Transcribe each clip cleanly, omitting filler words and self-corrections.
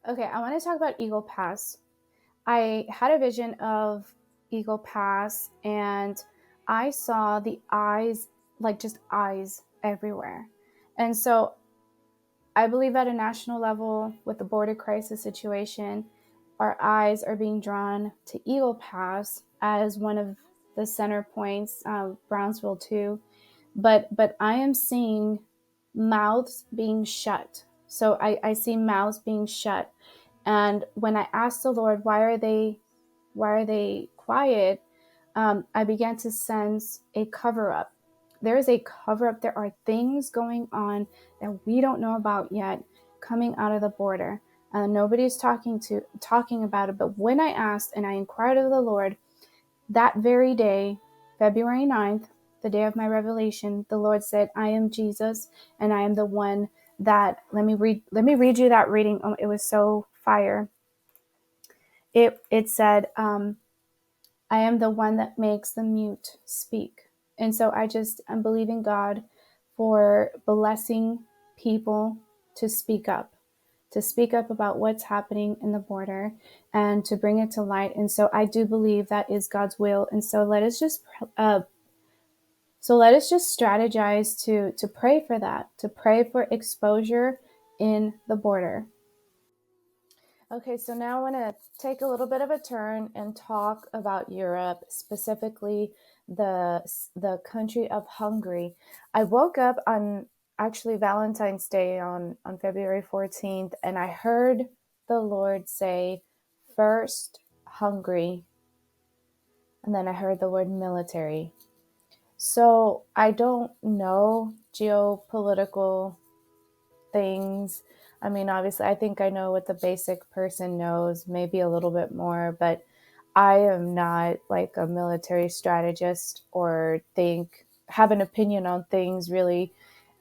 Okay, I want to talk about Eagle Pass. I had a vision of Eagle Pass and I saw the eyes, like just eyes everywhere. And so I believe at a national level, with the border crisis situation, our eyes are being drawn to Eagle Pass as one of the center points, Brownsville too. But I am seeing mouths being shut. So I see mouths being shut. And when I asked the Lord, why are they quiet? I began to sense a cover up. There is a cover up. There are things going on that we don't know about yet coming out of the border. Nobody's talking about it. But when I asked and I inquired of the Lord, that very day, February 9th, the day of my revelation, the Lord said, I am Jesus, and I am the one that let me read you that reading. Oh, it was so fire. It said, I am the one that makes the mute speak. And so I'm believing God for blessing people to speak up, to speak up about what's happening in the border and to bring it to light. And so I do believe that is God's will. And so uh, let us just strategize to pray for that, to pray for exposure in the border. Okay, so now I want to take a little bit of a turn and talk about Europe, specifically the country of Hungary. I woke up on actually Valentine's Day on February 14th, and I heard the Lord say, first Hungary, and then I heard the word military. So I don't know geopolitical things. I mean, obviously, I think I know what the basic person knows, maybe a little bit more, but I am not like a military strategist or have an opinion on things really.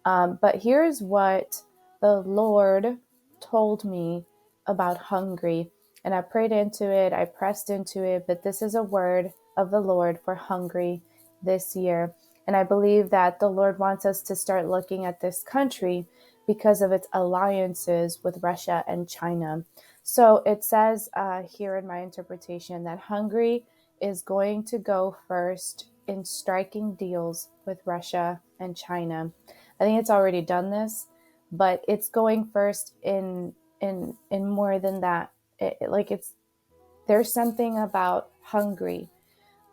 But here's what the Lord told me about Hungary. And I prayed into it, I pressed into it, but this is a word of the Lord for Hungary this year. And I believe that the Lord wants us to start looking at this country because of its alliances with Russia and China. So it says here in my interpretation that Hungary is going to go first in striking deals with Russia and China. I think it's already done this, but it's going first in more than that. Like it's there's something about Hungary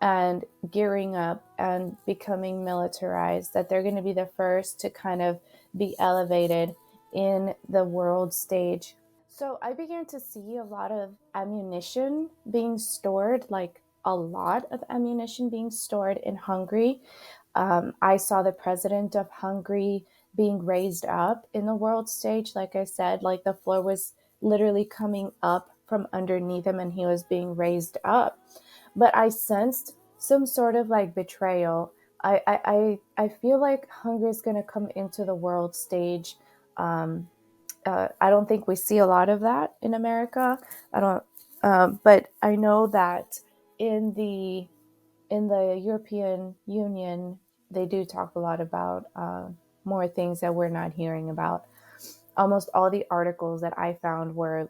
and gearing up and becoming militarized that they're going to be the first to kind of be elevated in the world stage. So I began to see a lot of ammunition being stored, like a lot of ammunition being stored in Hungary. I saw the president of Hungary being raised up in the world stage. Like I said, like the floor was literally coming up from underneath him and he was being raised up. But I sensed some sort of like betrayal. I feel like Hungary is going to come into the world stage. Um, I don't think we see a lot of that in America. I don't, but I know that in the in the European Union, they do talk a lot about more things that we're not hearing about. Almost all the articles that I found were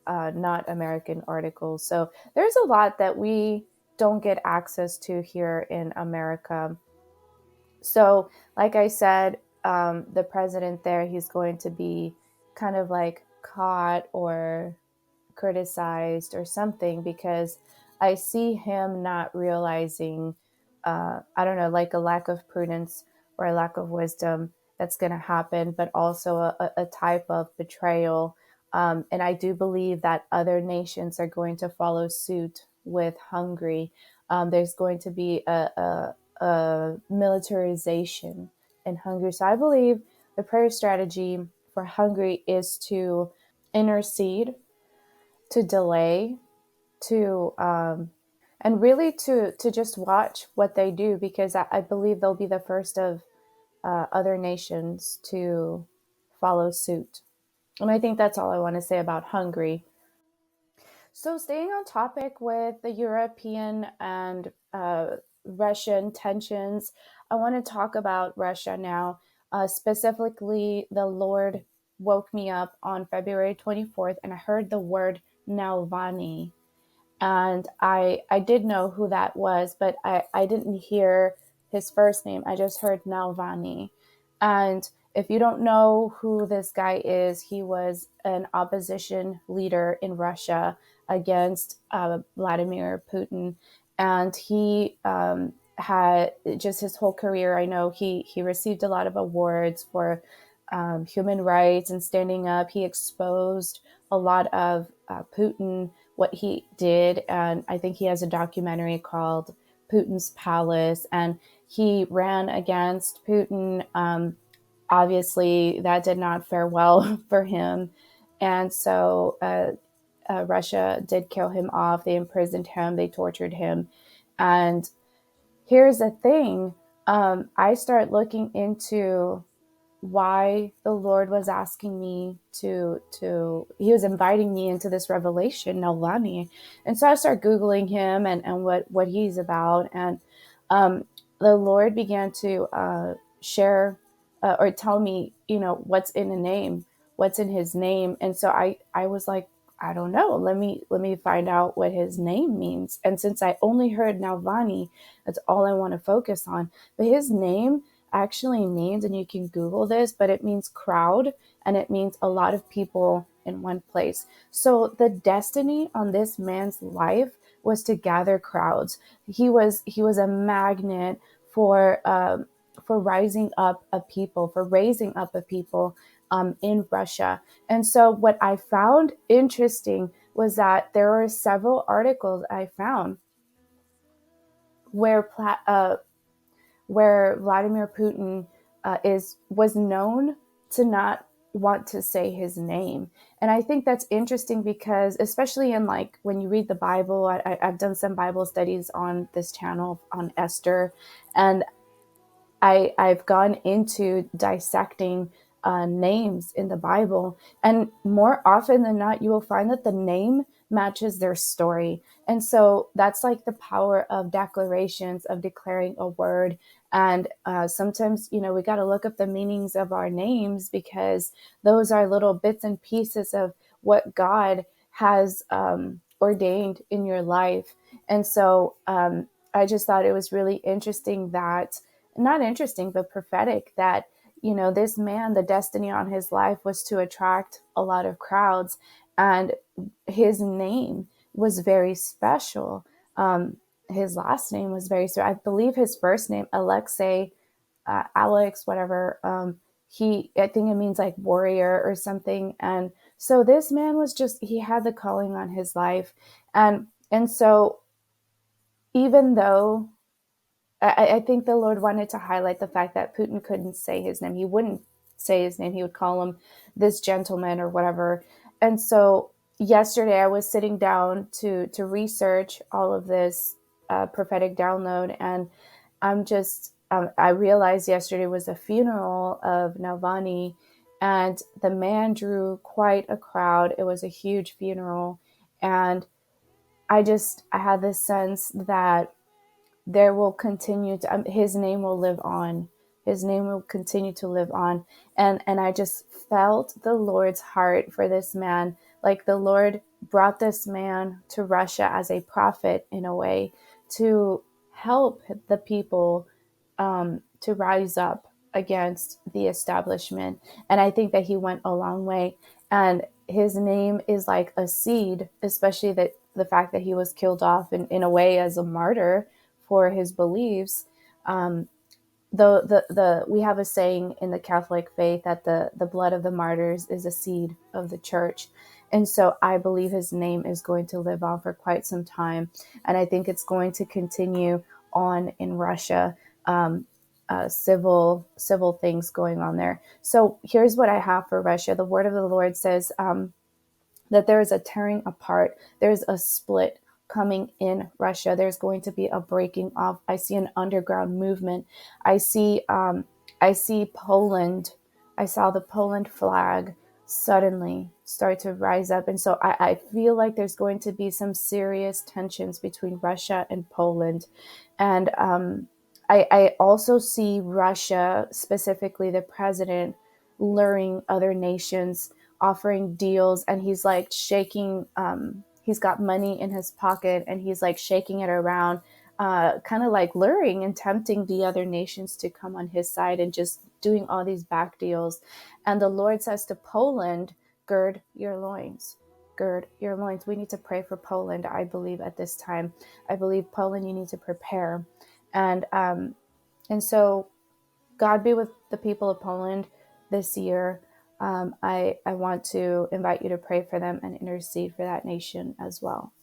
not American articles. So there's a lot that we don't get access to here in America. So, like I said, the president there, he's going to be kind of like caught or criticized or something because I see him not realizing, I don't know, like a lack of prudence or a lack of wisdom that's going to happen, but also a type of betrayal. And I do believe that other nations are going to follow suit with Hungary. There's going to be a militarization in Hungary. So I believe the prayer strategy for Hungary is to intercede, to delay, to and really to just watch what they do because I believe they'll be the first of other nations to follow suit. And I think that's all I want to say about Hungary. So, staying on topic with the European and Russian tensions, I want to talk about Russia now, specifically the Lord. woke me up on February 24th, and I heard the word Nalvani. And I did know who that was, but I didn't hear his first name. I just heard Nalvani. And if you don't know who this guy is, he was an opposition leader in Russia against Vladimir Putin. And he had just his whole career. I know he received a lot of awards for human rights and standing up. He exposed a lot of Putin, what he did. And I think he has a documentary called Putin's Palace. And he ran against Putin. Obviously, that did not fare well for him. And so Russia did kill him off. They imprisoned him, they tortured him. And here's the thing, I start looking into why the Lord was asking me to he was inviting me into this revelation, Nalani. And so I start Googling him and what he's about. And um, the Lord began to share or tell me, what's in a name, what's in his name. And so I was like, I don't know. Let me find out what his name means. And since I only heard Nalvani, that's all I want to focus on. But his name actually means, and you can Google this, but it means crowd, and it means a lot of people in one place. So the destiny on this man's life was to gather crowds. He was a magnet for rising up a people, for raising up a people in Russia. And so what I found interesting was that there were several articles I found where where Vladimir Putin was known to not want to say his name. And I think that's interesting because, especially in like when you read the Bible, I've done some Bible studies on this channel on Esther, and I've gone into dissecting names in the Bible, and more often than not, you will find that the name matches their story. And so that's like the power of declarations, of declaring a word. And sometimes, we got to look up the meanings of our names, because those are little bits and pieces of what God has ordained in your life. And so I just thought it was really interesting that, not interesting, but prophetic, that, this man, the destiny on his life was to attract a lot of crowds. And his name was very special. His last name was very special. I believe his first name, Alexei, Alex, whatever. I think it means like warrior or something. And so this man was he had the calling on his life. And so even though I think the Lord wanted to highlight the fact that Putin couldn't say his name. He wouldn't say his name. He would call him this gentleman or whatever. And so yesterday I was sitting down to research all of this prophetic download. And I realized yesterday was a funeral of Navalny, and the man drew quite a crowd. It was a huge funeral. And I had this sense that there will continue to his name will live on. His name will continue to live on. And I just felt the Lord's heart for this man. Like the Lord brought this man to Russia as a prophet, in a way, to help the people to rise up against the establishment. And I think that he went a long way. And his name is like a seed, especially that the fact that he was killed off in a way as a martyr for his beliefs. We have a saying in the Catholic faith that the blood of the martyrs is a seed of the church. And so I believe his name is going to live on for quite some time. And I think it's going to continue on in Russia. Civil things going on there. So here's what I have for Russia. The word of the Lord says that there is a tearing apart. There's a split coming in Russia. There's going to be a breaking off. I see an underground movement. I see Poland. I saw the Poland flag suddenly start to rise up. And so I feel like there's going to be some serious tensions between Russia and Poland. And I also see Russia, specifically the president, luring other nations, offering deals, and he's like shaking. He's got money in his pocket, and he's like shaking it around, kind of like luring and tempting the other nations to come on his side, and just doing all these back deals. And the Lord says to Poland, gird your loins. Gird your loins. We need to pray for Poland, I believe, at this time. I believe Poland, you need to prepare. And so God be with the people of Poland this year. I want to invite you to pray for them and intercede for that nation as well.